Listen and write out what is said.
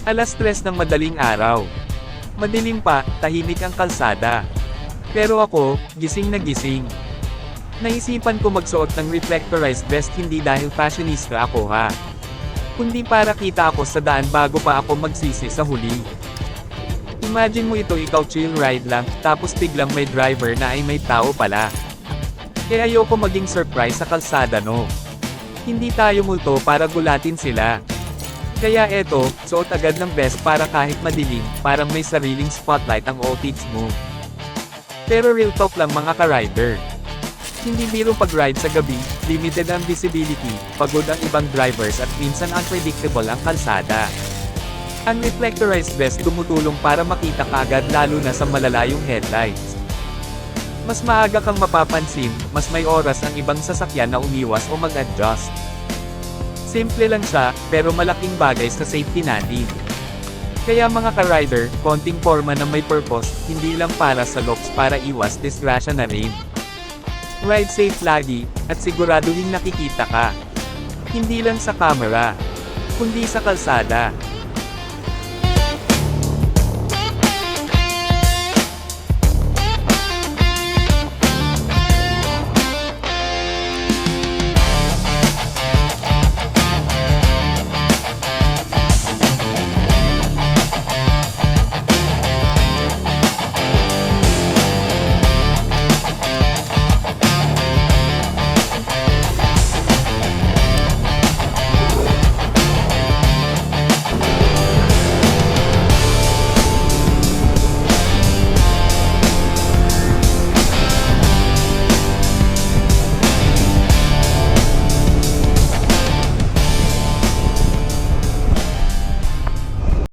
3:00 ng madaling araw. Madilim pa, tahimik ang kalsada. Pero ako, gising na gising. Naisipan ko magsuot ng reflectorized vest hindi dahil fashionista ako ha. Kundi para kita ako sa daan bago pa ako magsisi sa huli. Imagine mo ito, ikaw chill ride lang, tapos biglang may driver na ay may tao pala. Kaya ayoko maging surprise sa kalsada no. Hindi tayo multo para gulatin sila. Kaya eto, suot agad ng vest para kahit madilim, parang may sariling spotlight ang outfits mo. Pero real talk lang mga ka-rider. Hindi biro pag-ride sa gabi, limited ang visibility, pagod ang ibang drivers at minsan unpredictable ang kalsada. Ang reflectorized vest tumutulong para makita kaagad lalo na sa malalayong headlights. Mas maaga kang mapapansin, mas may oras ang ibang sasakyan na umiwas o mag-adjust. Simple lang siya, pero malaking bagay sa safety natin. Kaya mga ka-rider, konting forma na may purpose, hindi lang para sa looks para iwas disgrasya na rin. Ride safe lagi, at siguraduhin nakikita ka. Hindi lang sa camera, kundi sa kalsada.